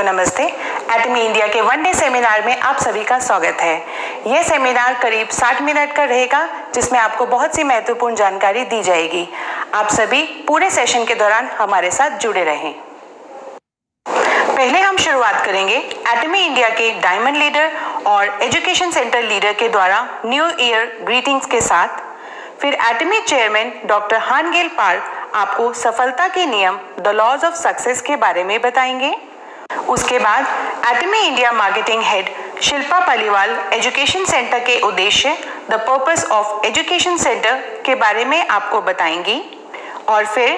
को नमस्ते। एटमी इंडिया के वन डे सेमिनार में आप सभी का स्वागत है। यह सेमिनार करीब 60 मिनट का रहेगा, जिसमें आपको बहुत सी महत्वपूर्ण जानकारी दी जाएगी। आप सभी पूरे सेशन के दौरान हमारे साथ जुड़े रहें। पहले हम शुरुआत करेंगे एटमी इंडिया के डायमंड लीडर और एजुकेशन सेंटर लीडर के द्वारा न्यू ईयर ग्रीटिंग्स के साथ। फिर एटमी चेयरमैन डॉक्टर हानगेल पार्क आपको सफलता के नियम द लॉज ऑफ सक्सेस के बारे में बताएंगे। उसके बाद Atomy India marketing head Shilpa Paliwal education centre के उद्देश्य the purpose of education centre के बारे में आपको बताएंगी। और फिर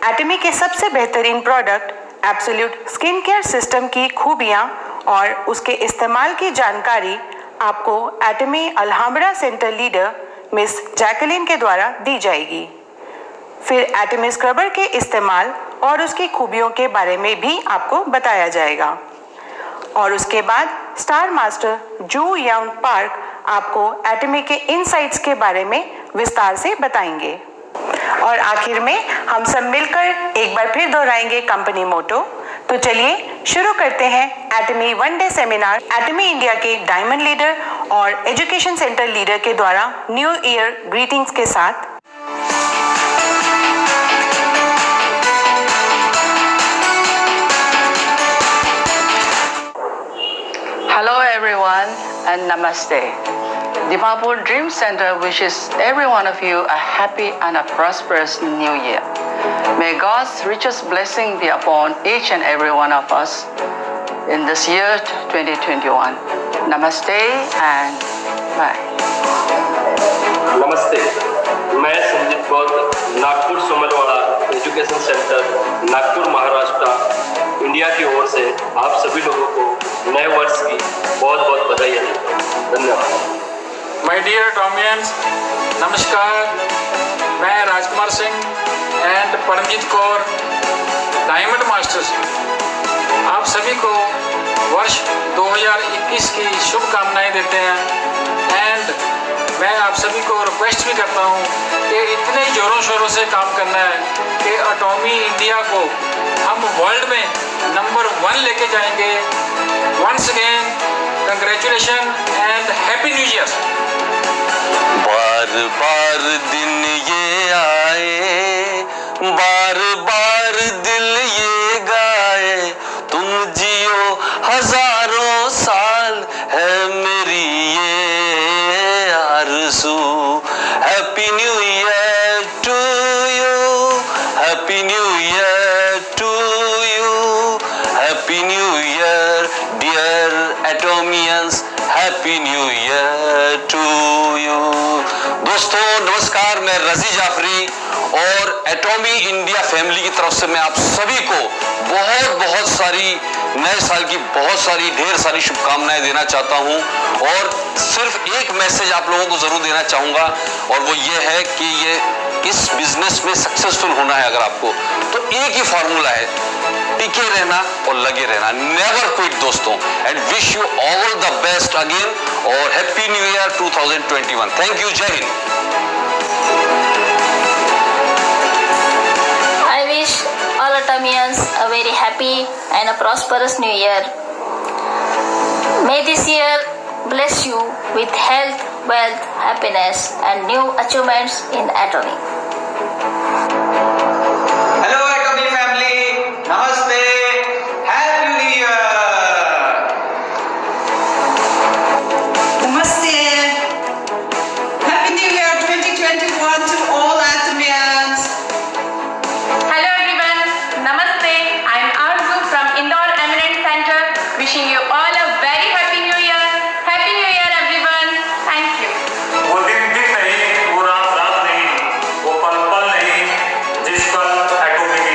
एटमी के सबसे बेहतरीन product absolute skin care system की खूबियां और उसके इस्तेमाल की जानकारी आपको एटमी अल्हम्ब्रा सेंटर लीडर मिस जैकलिन के द्वारा दी जाएगी। फिर एटमी स्क्रबर के इस्तेमाल और उसकी खूबियों के बारे में भी आपको बताया जाएगा। और उसके बाद स्टार मास्टर जू यंग पार्क आपको एटमी के इनसाइट्स के बारे में विस्तार से बताएंगे। और आखिर में हम सब मिलकर एक बार फिर दोहराएंगे कंपनी मोटो। तो चलिए शुरू करते हैं एटमी वन डे सेमिनार एटमी इंडिया के डायमंड लीडर और एजुकेशन सेंटर लीडर के द्वारा न्यू ईयर ग्रीटिंग्स के साथ। Hello everyone and Namaste. Dimapur Dream Center wishes every one of you a happy and a prosperous new year. May God's richest blessing be upon each and every one of us in this year 2021. Namaste and bye. नमस्ते, मैं Sandeep Gaur Nagpur Somalwada education centre Nagpur Maharashtra India की ओर से आप सभी लोगों को नए वर्ष की बहुत बहुत बधाई है। धन्यवाद। माय डियर टॉमियंस, नमस्कार। मैं Rajkumar Singh and Paramjit Kaur diamond masters आप सभी को वर्ष 2021 की शुभकामनाएं देते हैं। एंड मैं आप सभी को रिक्वेस्ट भी करता हूँ कि इतने ज़ोरों शोरों से काम करना है कि एटमी इंडिया को हम वर्ल्ड में नंबर 1 लेके जाएंगे। Once again congratulation and happy new year. बार बार दिन ये आए, बार बार दिल ये गाए, तुम जियो हजारों साल है मेरी ये आरज़ू। Happy new year to you, happy new year to you, happy new year dear Atomians, happy new year to you. दोस्तों नमस्कार, मैं रजी जाफरी और एटमी इंडिया फैमिली की तरफ से मैं आप सभी को बहुत बहुत सारी नए साल की बहुत सारी ढेर सारी शुभकामनाएं देना चाहता हूं। और सिर्फ एक मैसेज आप लोगों को जरूर देना चाहूंगा, और वो ये है कि ये इस बिजनेस में सक्सेसफुल होना है अगर आपको, तो एक ही फॉर्मूला है, टिके रहना और लगे रहना, नेवर क्विट दोस्तों। And wish you all the best again और happy new year 2021। Thank you, Jai Hind. I wish all Atomians a very happy and a prosperous new year. May this year bless you with health, wealth, happiness and new achievements in Atomy. Hello Atomy family, Namaste, Happy New Year. Namaste. Happy New Year 2021 to all Atomians. Hello everyone, Namaste. I am Arzu from Indore Eminent Center, wishing you all a very happy new year. Happy new year everyone. Thank you. वो दिन नहीं, वो रात नहीं, वो पल नहीं जिस पर एटमी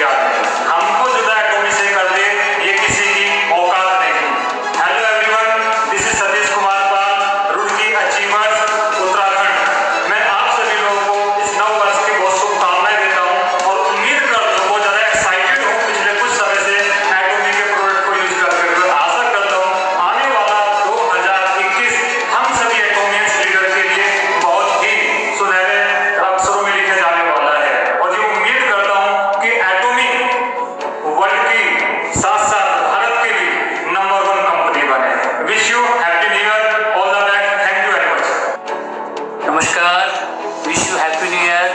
Namaskar, wish you Happy New Year.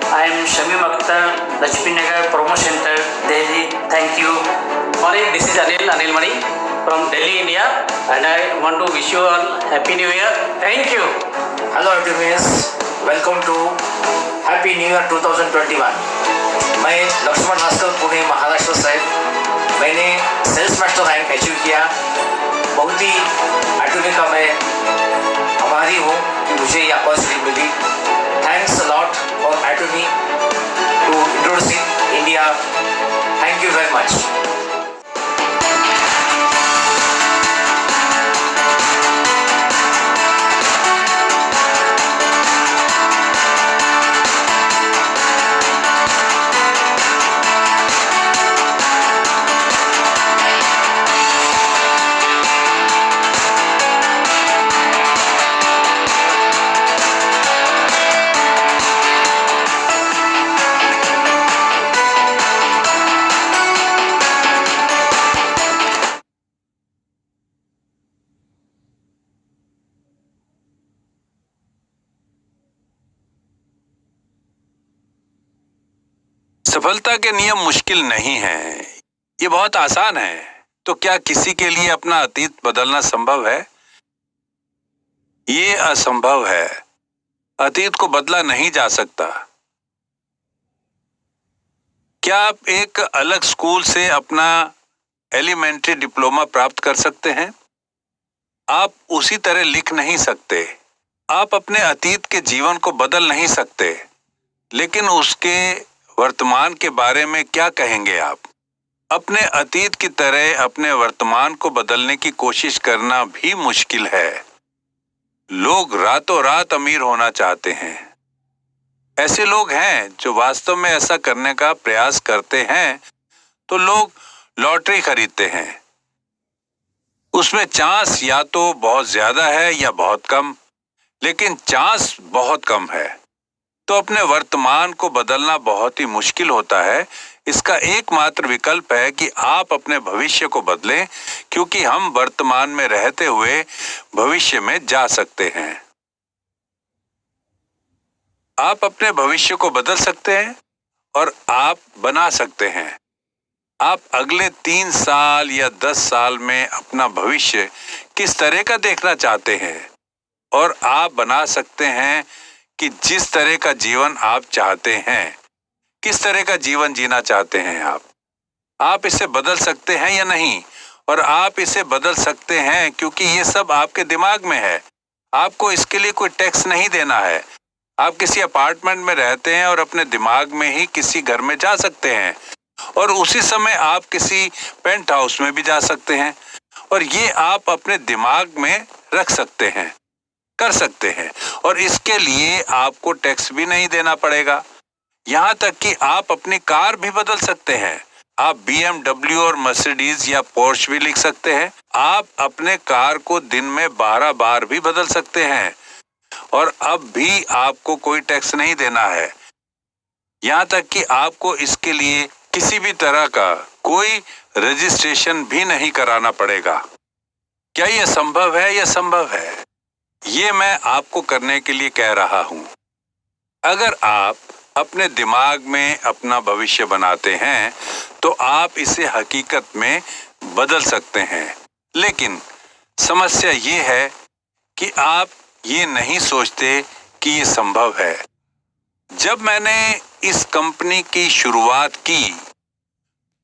I am Shamim Akhtar, Lakshmi Nagar Promo Center, Delhi. Thank you. Morning, this is Anil Mani from Delhi, India, and I want to wish you all Happy New Year. Thank you. Hello everyone, welcome to Happy New Year 2021. मैं लक्ष्मण भास्कर पुणे महाराष्ट्र से मैंने sales master rank achieve किया। बहुत ही आटोमेका मैं आभारी हूँ कि मुझे ये अपॉर्चुनिटी मिली। Thanks a lot for Atomy to introducing India. Thank you very much. सफलता के नियम मुश्किल नहीं है, ये बहुत आसान है। तो क्या किसी के लिए अपना अतीत बदलना संभव है? ये असंभव है। अतीत को बदला नहीं जा सकता। क्या आप एक अलग स्कूल से अपना एलिमेंट्री डिप्लोमा प्राप्त कर सकते हैं? आप उसी तरह लिख नहीं सकते। आप अपने अतीत के जीवन को बदल नहीं सकते, लेकिन उसके वर्तमान के बारे में क्या कहेंगे आप? अपने अतीत की तरह अपने वर्तमान को बदलने की कोशिश करना भी मुश्किल है। लोग रातों रात अमीर होना चाहते हैं। ऐसे लोग हैं जो वास्तव में ऐसा करने का प्रयास करते हैं तो लोग लॉटरी खरीदते हैं। उसमें चांस या तो बहुत ज्यादा है या बहुत कम, लेकिन चांस बहुत कम है। तो अपने वर्तमान को बदलना बहुत ही मुश्किल होता है। इसका एकमात्र विकल्प है कि आप अपने भविष्य को बदलें, क्योंकि हम वर्तमान में रहते हुए भविष्य में जा सकते हैं। आप अपने भविष्य को बदल सकते हैं और आप बना सकते हैं। आप अगले 3 साल या 10 साल में अपना भविष्य किस तरह का देखना चाहते हैं, और आप बना सकते हैं कि जिस तरह का जीवन आप चाहते हैं, किस तरह का जीवन जीना चाहते हैं आप इसे बदल सकते हैं या नहीं। और आप इसे बदल सकते हैं क्योंकि ये सब आपके दिमाग में है। आपको इसके लिए कोई टैक्स नहीं देना है। आप किसी अपार्टमेंट में रहते हैं और अपने दिमाग में ही किसी घर में जा सकते हैं, और उसी समय आप किसी पेंट हाउस में भी जा सकते हैं, और ये आप अपने दिमाग में रख सकते हैं, कर सकते हैं, और इसके लिए आपको टैक्स भी नहीं देना पड़ेगा। यहाँ तक कि आप अपनी कार भी बदल सकते हैं। आप BMW और मर्सिडीज या पोर्श भी लिख सकते हैं। आप अपने कार को दिन में 12 बार भी बदल सकते हैं, और अब भी आपको कोई टैक्स नहीं देना है। यहाँ तक कि आपको इसके लिए किसी भी तरह का कोई रजिस्ट्रेशन भी नहीं कराना पड़ेगा। क्या यह संभव है? यह संभव है। ये मैं आपको करने के लिए कह रहा हूं। अगर आप अपने दिमाग में अपना भविष्य बनाते हैं तो आप इसे हकीकत में बदल सकते हैं। लेकिन समस्या ये है कि आप ये नहीं सोचते कि ये संभव है। जब मैंने इस कंपनी की शुरुआत की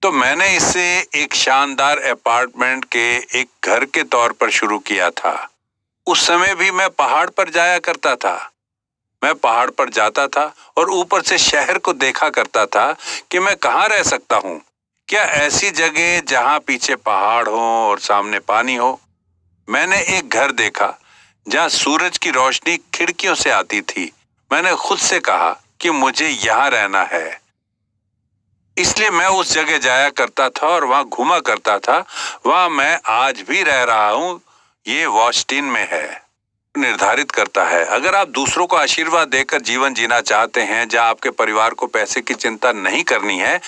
तो मैंने इसे एक शानदार अपार्टमेंट के एक घर के तौर पर शुरू किया था। उस समय भी मैं पहाड़ पर जाया करता था। मैं पहाड़ पर जाता था और ऊपर से शहर को देखा करता था कि मैं कहाँ रह सकता हूँ। क्या ऐसी जगह जहाँ पीछे पहाड़ हो और सामने पानी हो। मैंने एक घर देखा जहाँ सूरज की रोशनी खिड़कियों से आती थी। मैंने खुद से कहा कि मुझे यहाँ रहना है, इसलिए मैं उस जगह जाया करता था और वहाँ घूमा करता था। वहाँ मैं आज भी रह रहा हूँ। ये वॉस्टिन में है। निर्धारित करता है। अगर आप दूसरों को आशीर्वाद देकर जीवन जीना चाहते हैं जहां आपके परिवार को पैसे की चिंता नहीं करनी है,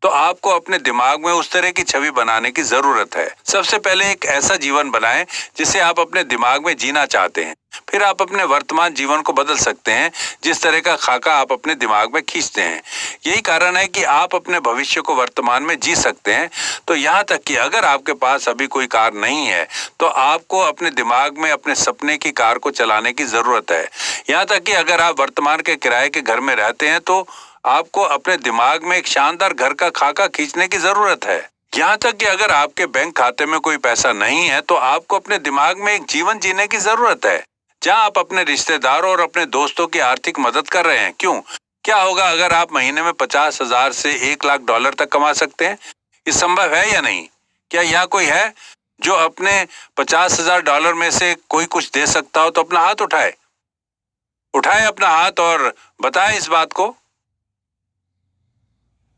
तो आपको अपने दिमाग में उस तरह की छवि बनाने की जरूरत है। सबसे पहले एक ऐसा जीवन बनाएं जिसे आप अपने दिमाग में जीना चाहते हैं। फिर आप अपने वर्तमान जीवन को बदल सकते हैं जिस तरह का खाका आप अपने दिमाग में खींचते हैं। यही कारण है कि आप अपने भविष्य को वर्तमान में जी सकते हैं। तो यहाँ तक कि अगर आपके पास अभी कोई कार नहीं है तो आपको अपने दिमाग में अपने सपने की कार को चलाने की जरूरत है। यहाँ तक कि अगर आप वर्तमान के किराए के घर में रहते हैं तो आपको अपने दिमाग में एक शानदार घर का खाका खींचने की जरूरत है। यहाँ तक कि अगर आपके बैंक खाते में कोई पैसा नहीं है तो आपको अपने दिमाग में एक जीवन जीने की जरूरत है जहाँ आप अपने रिश्तेदारों और अपने दोस्तों की आर्थिक मदद कर रहे हैं। क्यों? क्या होगा अगर आप महीने में 50,000 से 1 लाख डॉलर तक कमा सकते हैं? ये संभव है या नहीं? क्या यहाँ कोई है जो अपने 50,000 डॉलर में से कोई कुछ दे सकता हो? तो अपना हाथ उठाए अपना हाथ और बताएं इस बात को।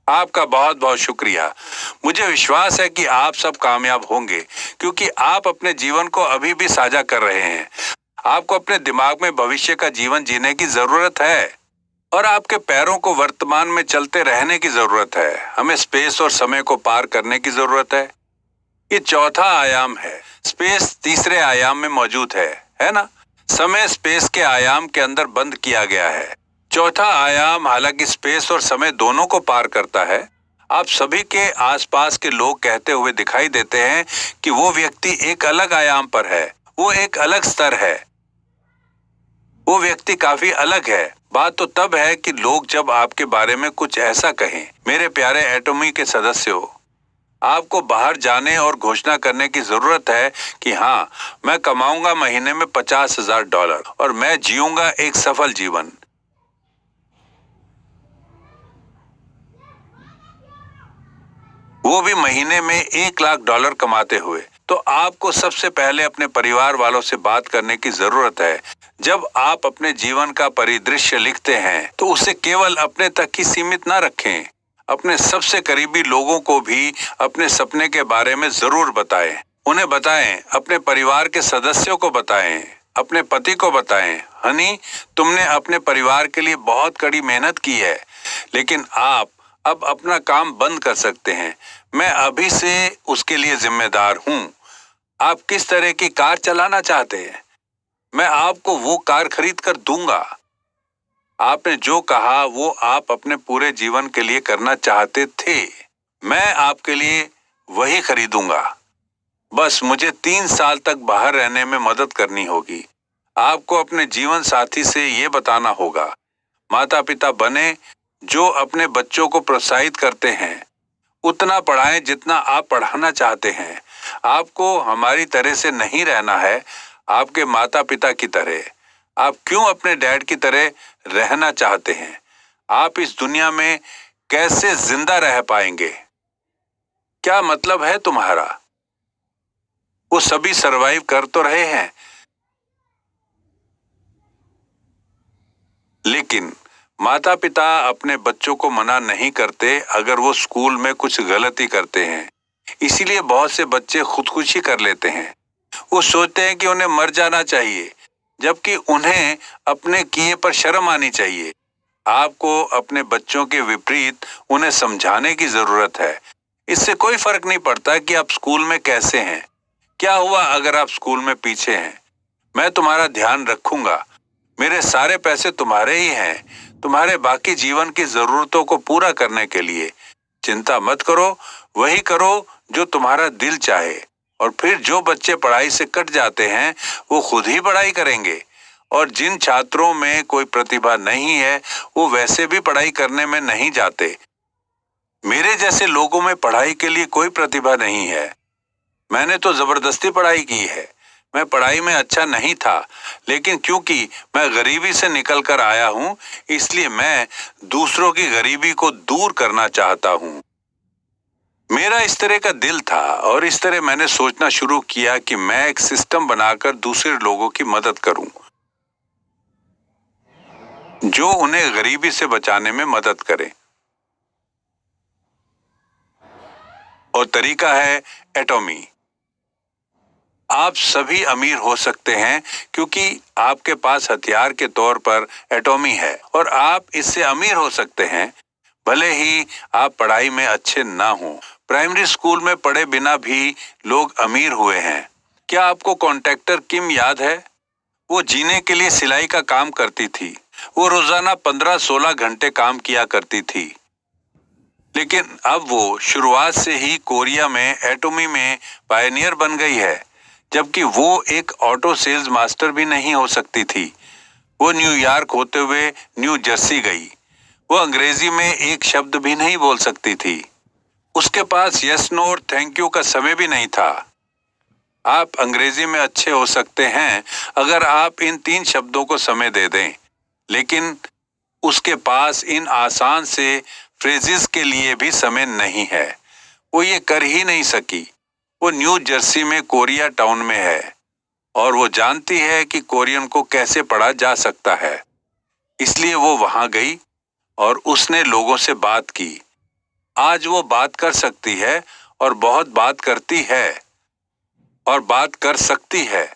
आपका बहुत बहुत शुक्रिया। मुझे विश्वास है कि आप सब कामयाब होंगे क्योंकि आप अपने जीवन को अभी भी साझा कर रहे हैं। आपको अपने दिमाग में भविष्य का जीवन जीने की जरूरत है और आपके पैरों को वर्तमान में चलते रहने की जरूरत है। हमें स्पेस और समय को पार करने की जरूरत है। ये चौथा आयाम है। स्पेस तीसरे आयाम में मौजूद है ना? समय स्पेस के आयाम के अंदर बंद किया गया है। चौथा आयाम हालांकि स्पेस और समय दोनों को पार करता है। आप सभी के आसपास के लोग कहते हुए दिखाई देते हैं कि वो व्यक्ति एक अलग आयाम पर है, वो एक अलग स्तर है, वो व्यक्ति काफी अलग है। बात तो तब है कि लोग जब आपके बारे में कुछ ऐसा कहें। मेरे प्यारे एटॉमी के सदस्यों, आपको बाहर जाने और घोषणा करने की जरूरत है कि हाँ, मैं कमाऊंगा महीने में 50,000 डॉलर और मैं जीऊंगा एक सफल जीवन। वो भी महीने में 1 लाख डॉलर कमाते हुए। तो आपको सबसे पहले अपने परिवार वालों से बात करने की जरूरत है। जब आप अपने जीवन का परिदृश्य लिखते हैं तो उसे केवल अपने तक ही सीमित ना रखें। अपने सबसे करीबी लोगों को भी अपने सपने के बारे में जरूर बताएं। उन्हें बताएं, अपने परिवार के सदस्यों को बताएं, अपने पति को बताएं, हनी, तुमने अपने परिवार के लिए बहुत कड़ी मेहनत की है, लेकिन आप अब अपना काम बंद कर सकते हैं। मैं अभी से उसके लिए जिम्मेदार हूं। आप किस तरह की कार चलाना चाहते हैं? मैं आपको वो कार खरीद कर दूंगा। आपने जो कहा वो आप अपने पूरे जीवन के लिए करना चाहते थे। मैं आपके लिए वही खरीदूंगा। बस मुझे 3 साल तक बाहर रहने में मदद करनी होगी। आपको अपने जीवन साथी से ये बताना होगा। माता पिता बने जो अपने बच्चों को प्रोत्साहित करते हैं। उतना पढ़ाएं जितना आप पढ़ाना चाहते हैं। आपको हमारी तरह से नहीं रहना है, आपके माता पिता की तरह। आप क्यों अपने डैड की तरह रहना चाहते हैं? आप इस दुनिया में कैसे जिंदा रह पाएंगे? क्या मतलब है तुम्हारा? वो सभी सरवाइव कर तो रहे हैं, लेकिन माता पिता अपने बच्चों को मना नहीं करते अगर वो स्कूल में कुछ गलती करते हैं। इसीलिए बहुत से बच्चे खुदकुशी कर लेते हैं। वो सोचते हैं कि उन्हें मर जाना चाहिए, जबकि उन्हें अपने किए पर शर्म आनी चाहिए। आपको अपने बच्चों के विपरीत उन्हें समझाने की जरूरत है। इससे कोई फर्क नहीं पड़ता कि आप स्कूल में कैसे हैं। क्या हुआ अगर आप स्कूल में पीछे हैं? मैं तुम्हारा ध्यान रखूंगा। मेरे सारे पैसे तुम्हारे ही हैं, तुम्हारे बाकी जीवन की जरूरतों को पूरा करने के लिए। चिंता मत करो, वही करो जो तुम्हारा दिल चाहे। और फिर जो बच्चे पढ़ाई से कट जाते हैं वो खुद ही पढ़ाई करेंगे। और जिन छात्रों में कोई प्रतिभा नहीं है वो वैसे भी पढ़ाई करने में नहीं जाते। मेरे जैसे लोगों में पढ़ाई के लिए कोई प्रतिभा नहीं है। मैंने तो जबरदस्ती पढ़ाई की है। मैं पढ़ाई में अच्छा नहीं था, लेकिन क्योंकि मैं गरीबी से निकल कर आया हूं, इसलिए मैं दूसरों की गरीबी को दूर करना चाहता हूं। मेरा इस तरह का दिल था और इस तरह मैंने सोचना शुरू किया कि मैं एक सिस्टम बनाकर दूसरे लोगों की मदद करूं, जो उन्हें गरीबी से बचाने में मदद करे। और तरीका है एटॉमी। आप सभी अमीर हो सकते हैं क्योंकि आपके पास हथियार के तौर पर एटॉमी है, और आप इससे अमीर हो सकते हैं भले ही आप पढ़ाई में अच्छे ना हो। प्राइमरी स्कूल में पढ़े बिना भी लोग अमीर हुए हैं। क्या आपको कॉन्ट्रैक्टर किम याद है? वो जीने के लिए सिलाई का काम करती थी। वो रोजाना 15-16 घंटे काम किया करती थी। लेकिन अब वो शुरुआत से ही कोरिया में एटॉमी में पायनियर बन गई है, जबकि वो एक ऑटो सेल्स मास्टर भी नहीं हो सकती थी। वो न्यूयॉर्क होते हुए न्यू जर्सी गई। वो अंग्रेजी में एक शब्द भी नहीं बोल सकती थी। उसके पास यस नो और थैंक यू का समय भी नहीं था। आप अंग्रेजी में अच्छे हो सकते हैं अगर आप इन 3 शब्दों को समय दे दें, लेकिन उसके पास इन आसान से फ्रेजेस के लिए भी समय नहीं है। वो ये कर ही नहीं सकी। वो न्यू जर्सी में कोरिया टाउन में है और वो जानती है कि कोरियन को कैसे पढ़ा जा सकता है। इसलिए वो वहां गई और उसने लोगों से बात की। आज वो बात कर सकती है और बहुत बात करती है और बात कर सकती है।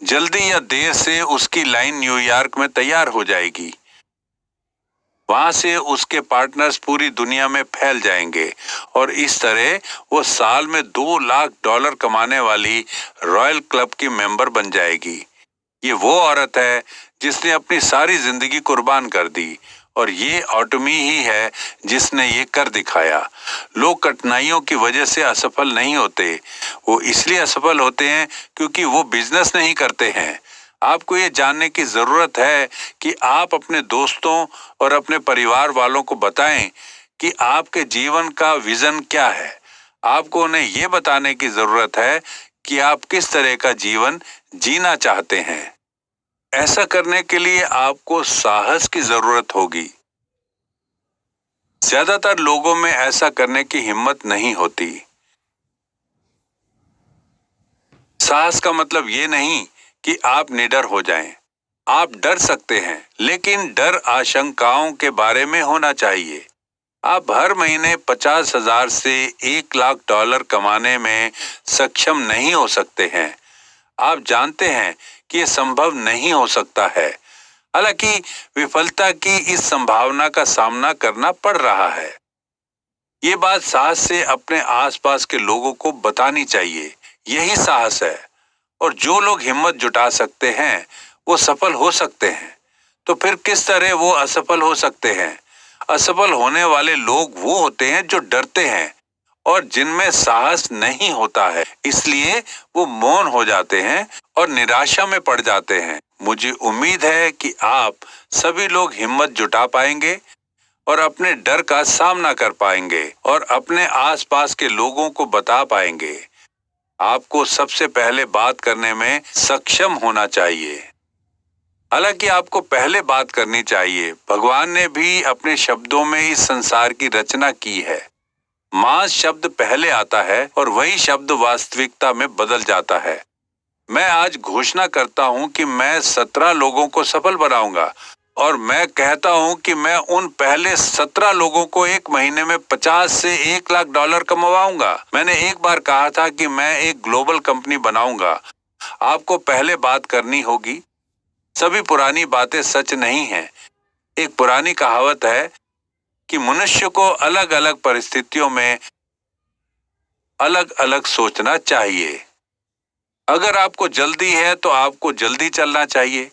जल्दी या देर से उसकी लाइन न्यूयॉर्क में तैयार हो जाएगी। वहां से उसके पार्टनर्स पूरी दुनिया में फैल जाएंगे और इस तरह वो साल में $2 लाख कमाने वाली रॉयल क्लब की मेंबर बन जाएगी। ये वो औरत है जिसने अपनी सारी जिंदगी कुर्बान कर दी और ये ऑटोमी ही है जिसने ये कर दिखाया। लोग कठिनाइयों की वजह से असफल नहीं होते, वो इसलिए असफल होते हैं क्योंकि वो बिजनेस नहीं करते हैं। आपको ये जानने की जरूरत है कि आप अपने दोस्तों और अपने परिवार वालों को बताएं कि आपके जीवन का विजन क्या है। आपको उन्हें ये बताने की जरूरत है कि आप किस तरह का जीवन जीना चाहते हैं। ऐसा करने के लिए आपको साहस की जरूरत होगी। ज्यादातर लोगों में ऐसा करने की हिम्मत नहीं होती। साहस का मतलब ये नहीं कि आप निडर हो जाएं। आप डर सकते हैं, लेकिन डर आशंकाओं के बारे में होना चाहिए। आप हर महीने 50,000 से $1 लाख कमाने में सक्षम नहीं हो सकते हैं। आप जानते हैं कि यह संभव नहीं हो सकता है। हालांकि विफलता की इस संभावना का सामना करना पड़ रहा है। ये बात साहस से अपने आसपास के लोगों को बतानी चाहिए। यही साहस है। और जो लोग हिम्मत जुटा सकते हैं वो सफल हो सकते हैं। तो फिर किस तरह वो असफल हो सकते हैं? असफल होने वाले लोग वो होते हैं जो डरते हैं और जिनमें साहस नहीं होता है, इसलिए वो मौन हो जाते हैं और निराशा में पड़ जाते हैं। मुझे उम्मीद है कि आप सभी लोग हिम्मत जुटा पाएंगे और अपने डर का सामना कर पाएंगे और अपने आसपास के लोगों को बता पाएंगे। आपको सबसे पहले बात करने में सक्षम होना चाहिए। हालांकि आपको पहले बात करनी चाहिए। भगवान ने भी अपने शब्दों में इस संसार की रचना की है। मांस शब्द पहले आता है और वही शब्द वास्तविकता में बदल जाता है। मैं आज घोषणा करता हूं कि मैं 17 लोगों को सफल बनाऊंगा और मैं कहता हूं कि मैं उन पहले 17 लोगों को एक महीने में 50 से $1 लाख कमवाऊंगा। मैंने एक बार कहा था कि मैं एक ग्लोबल कंपनी बनाऊंगा। आपको पहले बात करनी होगी। सभी पुरानी बातें सच नहीं हैं। एक पुरानी कहावत है कि मनुष्य को अलग अलग परिस्थितियों में अलग अलग सोचना चाहिए। अगर आपको जल्दी है तो आपको जल्दी चलना चाहिए।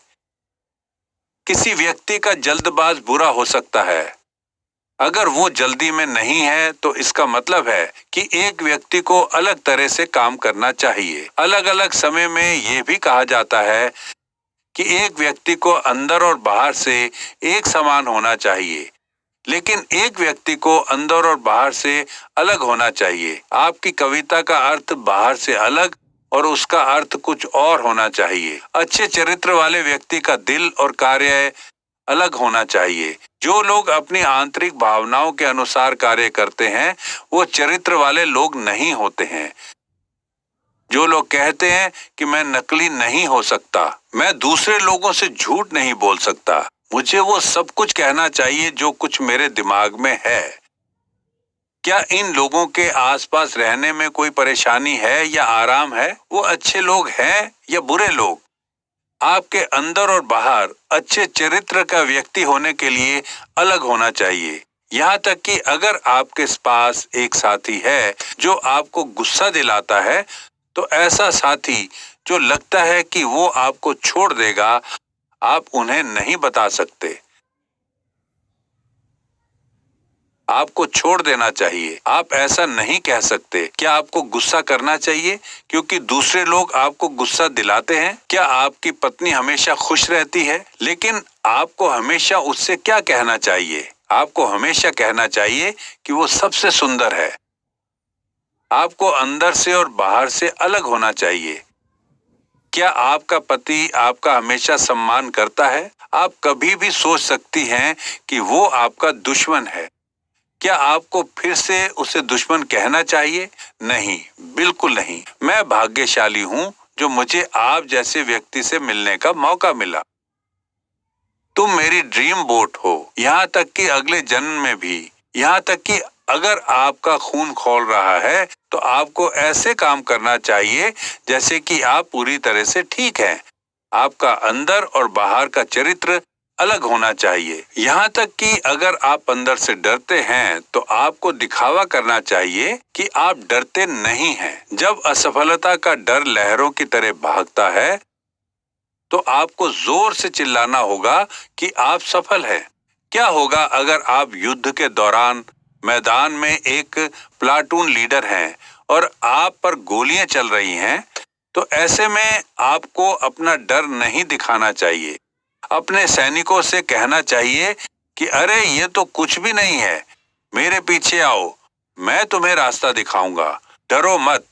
किसी व्यक्ति का जल्दबाज बुरा हो सकता है। अगर वो जल्दी में नहीं है तो इसका मतलब है कि एक व्यक्ति को अलग तरह से काम करना चाहिए। अलग अलग समय में ये भी कहा जाता है कि एक व्यक्ति को अंदर और बाहर से एक समान होना चाहिए, लेकिन एक व्यक्ति को अंदर और बाहर से अलग होना चाहिए। आपकी कविता का अर्थ बाहर से अलग और उसका अर्थ कुछ और होना चाहिए। अच्छे चरित्र वाले व्यक्ति का दिल और कार्य अलग होना चाहिए। जो लोग अपनी आंतरिक भावनाओं के अनुसार कार्य करते हैं वो चरित्र वाले लोग नहीं होते हैं। जो लोग कहते हैं कि मैं नकली नहीं हो सकता, मैं दूसरे लोगों से झूठ नहीं बोल सकता, मुझे वो सब कुछ कहना चाहिए जो कुछ मेरे दिमाग में है। क्या इन लोगों के आसपास रहने में कोई परेशानी है या आराम है? वो अच्छे लोग हैं या बुरे लोग? आपके अंदर और बाहर अच्छे चरित्र का व्यक्ति होने के लिए अलग होना चाहिए। यहाँ तक कि अगर आपके पास एक साथी है जो आपको गुस्सा दिलाता है तो ऐसा साथी जो लगता है कि वो आपको छोड़ देगा, आप उन्हें नहीं बता सकते। आपको छोड़ देना चाहिए। आप ऐसा नहीं कह सकते। क्या आपको गुस्सा करना चाहिए क्योंकि दूसरे लोग आपको गुस्सा दिलाते हैं? क्या आपकी पत्नी हमेशा खुश रहती है? लेकिन आपको हमेशा उससे क्या कहना चाहिए? आपको हमेशा कहना चाहिए कि वो सबसे सुंदर है। आपको अंदर से और बाहर से अलग होना चाहिए। क्या आपका पति आपका हमेशा सम्मान करता है? आप कभी भी सोच सकती हैं कि वो आपका दुश्मन है। क्या आपको फिर से उसे दुश्मन कहना चाहिए? नहीं, बिल्कुल नहीं। मैं भाग्यशाली हूं जो मुझे आप जैसे व्यक्ति से मिलने का मौका मिला। तुम मेरी ड्रीम बोट हो, यहाँ तक कि अगले जन्म में भी। यहाँ तक कि अगर आपका खून खौल रहा है तो आपको ऐसे काम करना चाहिए जैसे कि आप पूरी तरह से ठीक हैं। आपका अंदर और बाहर का चरित्र अलग होना चाहिए। यहाँ तक कि अगर आप अंदर से डरते हैं तो आपको दिखावा करना चाहिए कि आप डरते नहीं हैं। जब असफलता का डर लहरों की तरह भागता है तो आपको जोर से चिल्लाना होगा कि आप सफल हैं। क्या होगा अगर आप युद्ध के दौरान मैदान में एक प्लाटून लीडर हैं और आप पर गोलियां चल रही हैं? तो ऐसे में आपको अपना डर नहीं दिखाना चाहिए। अपने सैनिकों से कहना चाहिए कि अरे ये तो कुछ भी नहीं है, मेरे पीछे आओ, मैं तुम्हें रास्ता दिखाऊंगा, डरो मत।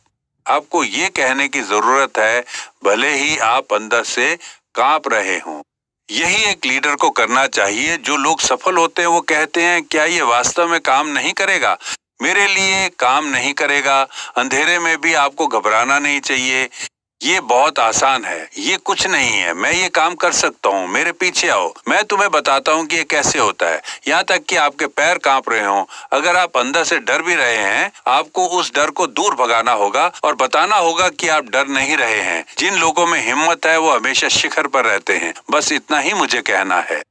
आपको ये कहने की जरूरत है भले ही आप अंदर से कांप रहे हों। यही एक लीडर को करना चाहिए। जो लोग सफल होते हैं वो कहते हैं क्या ये वास्तव में काम नहीं करेगा? मेरे लिए काम नहीं करेगा। अंधेरे में भी आपको घबराना नहीं चाहिए। ये बहुत आसान है, ये कुछ नहीं है, मैं ये काम कर सकता हूँ, मेरे पीछे आओ, मैं तुम्हें बताता हूँ कि ये कैसे होता है। यहाँ तक कि आपके पैर कांप रहे हों, अगर आप अंदर से डर भी रहे हैं, आपको उस डर को दूर भगाना होगा और बताना होगा कि आप डर नहीं रहे हैं। जिन लोगों में हिम्मत है वो हमेशा शिखर पर रहते हैं। बस इतना ही मुझे कहना है।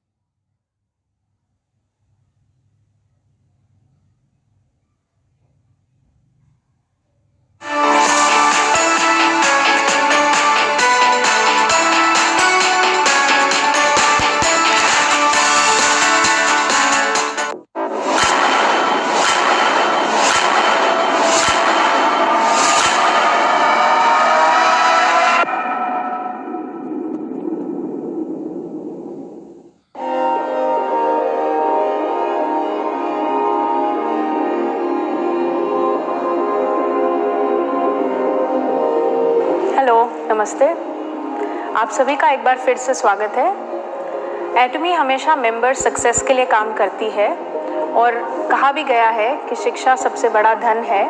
नमस्ते, आप सभी का एक बार फिर से स्वागत है। एटमी हमेशा मेंबर सक्सेस के लिए काम करती है और कहा भी गया है कि शिक्षा सबसे बड़ा धन है।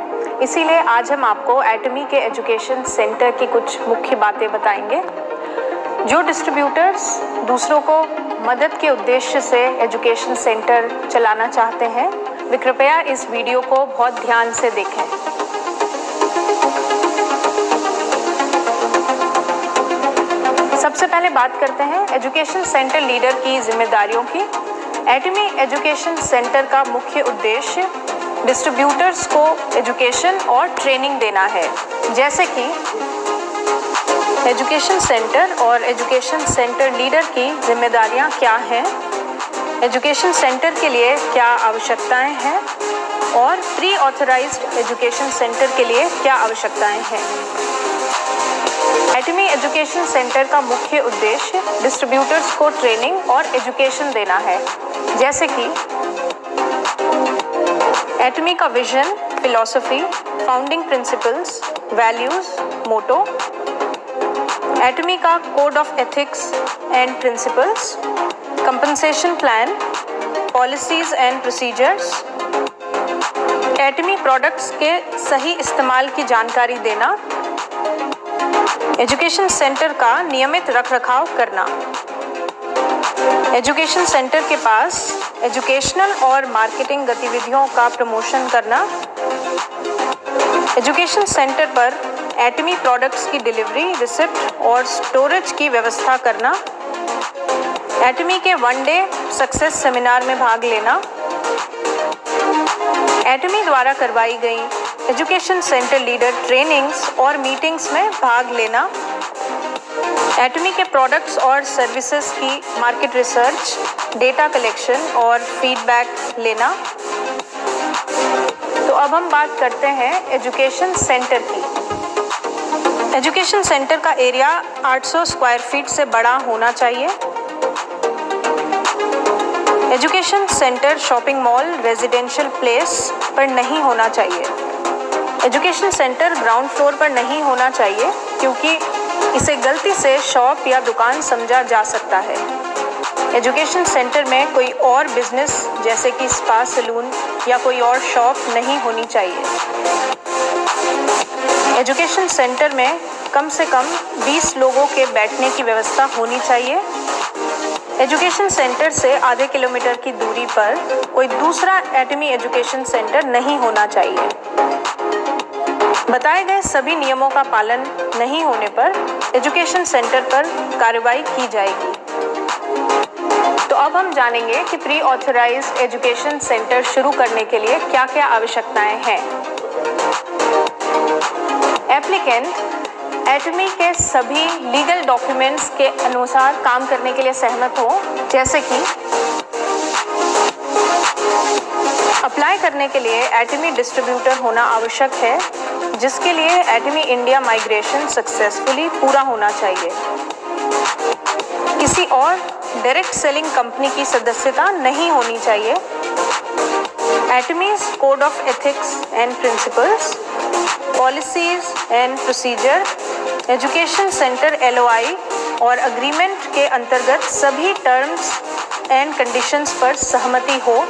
इसीलिए आज हम आपको एटमी के एजुकेशन सेंटर की कुछ मुख्य बातें बताएंगे। जो डिस्ट्रीब्यूटर्स दूसरों को मदद के उद्देश्य से एजुकेशन सेंटर चलाना चाहते हैं वे कृपया इस वीडियो को बहुत ध्यान से देखें। सबसे पहले बात करते हैं एजुकेशन सेंटर लीडर की जिम्मेदारियों की। एटमी एजुकेशन सेंटर का मुख्य उद्देश्य डिस्ट्रीब्यूटर्स को एजुकेशन और ट्रेनिंग देना है। जैसे कि एजुकेशन सेंटर और एजुकेशन सेंटर लीडर की जिम्मेदारियां क्या हैं, एजुकेशन सेंटर के लिए क्या आवश्यकताएं हैं और प्री ऑथराइज्ड एजुकेशन सेंटर के लिए क्या आवश्यकताएं हैं। एटमी एजुकेशन सेंटर का मुख्य उद्देश्य डिस्ट्रीब्यूटर्स को ट्रेनिंग और एजुकेशन देना है। जैसे कि एटमी का vision, philosophy, founding principles, values, motto, Atomy का code of ethics and principles, compensation plan, policies and procedures, Atomy products के सही इस्तेमाल की जानकारी देना, एजुकेशन सेंटर का नियमित रखरखाव करना। एजुकेशन सेंटर के पास एजुकेशनल और मार्केटिंग गतिविधियों का प्रमोशन करना, एजुकेशन सेंटर पर एटमी प्रोडक्ट्स की डिलीवरी, रिसिप्ट और स्टोरेज की व्यवस्था करना, एटमी के वन डे सक्सेस सेमिनार में भाग लेना, एटमी द्वारा करवाई गई एजुकेशन सेंटर लीडर ट्रेनिंग्स और मीटिंग्स में भाग लेना, एटमी के प्रोडक्ट्स और सर्विसेज की मार्केट रिसर्च, डेटा कलेक्शन और फीडबैक लेना। तो अब हम बात करते हैं एजुकेशन सेंटर की। एजुकेशन सेंटर का एरिया 800 स्क्वायर फीट से बड़ा होना चाहिए। Education centre shopping mall, residential place पर नहीं होना चाहिए। एजुकेशन सेंटर ग्राउंड फ्लोर पर नहीं होना चाहिए क्योंकि इसे गलती से शॉप या दुकान समझा जा सकता है। एजुकेशन सेंटर में कोई और बिजनेस जैसे कि स्पा, सैलून या कोई और शॉप नहीं होनी चाहिए। एजुकेशन सेंटर में कम से कम 20 लोगों के बैठने की व्यवस्था होनी चाहिए। एजुकेशन सेंटर से आधे किलोमीटर की दूरी पर कोई दूसरा एटमी एजुकेशन सेंटर नहीं होना चाहिए। बताए गए सभी नियमों का पालन नहीं होने पर एजुकेशन सेंटर पर कार्रवाई की जाएगी। तो अब हम जानेंगे कि प्री ऑथराइज्ड एजुकेशन सेंटर शुरू करने के लिए क्या क्या आवश्यकताएं हैं। एप्लीकेंट एटमी के सभी लीगल डॉक्यूमेंट्स के अनुसार काम करने के लिए सहमत हो, जैसे कि अप्लाई करने के लिए एटमी डिस्ट्रीब्यूटर होना आवश्यक है, जिसके लिए एटमी इंडिया माइग्रेशन सक्सेसफुली पूरा होना चाहिए। किसी और डायरेक्ट सेलिंग कंपनी की सदस्यता नहीं होनी चाहिए। Atomy's code of ethics and principles, policies and procedure, education centre LOI और अग्रीमेंट के अंतर्गत सभी टर्म्स एंड कंडीशंस पर सहमति हो।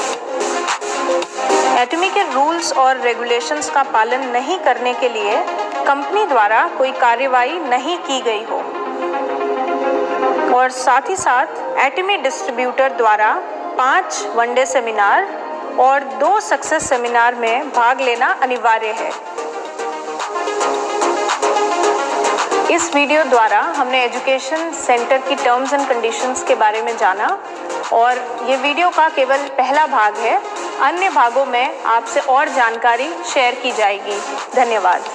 एटमी के रूल्स और रेगुलेशंस का पालन नहीं करने के लिए कंपनी द्वारा कोई कार्रवाई नहीं की गई हो, और साथ ही साथ एटमी डिस्ट्रीब्यूटर द्वारा 5 वनडे सेमिनार और 2 सक्सेस सेमिनार में भाग लेना अनिवार्य है। इस वीडियो द्वारा हमने एजुकेशन सेंटर की टर्म्स एंड कंडीशंस के बारे में जाना, और ये वीडियो का केवल पहला भाग है। अन्य भागों में आपसे और जानकारी शेयर की जाएगी। धन्यवाद।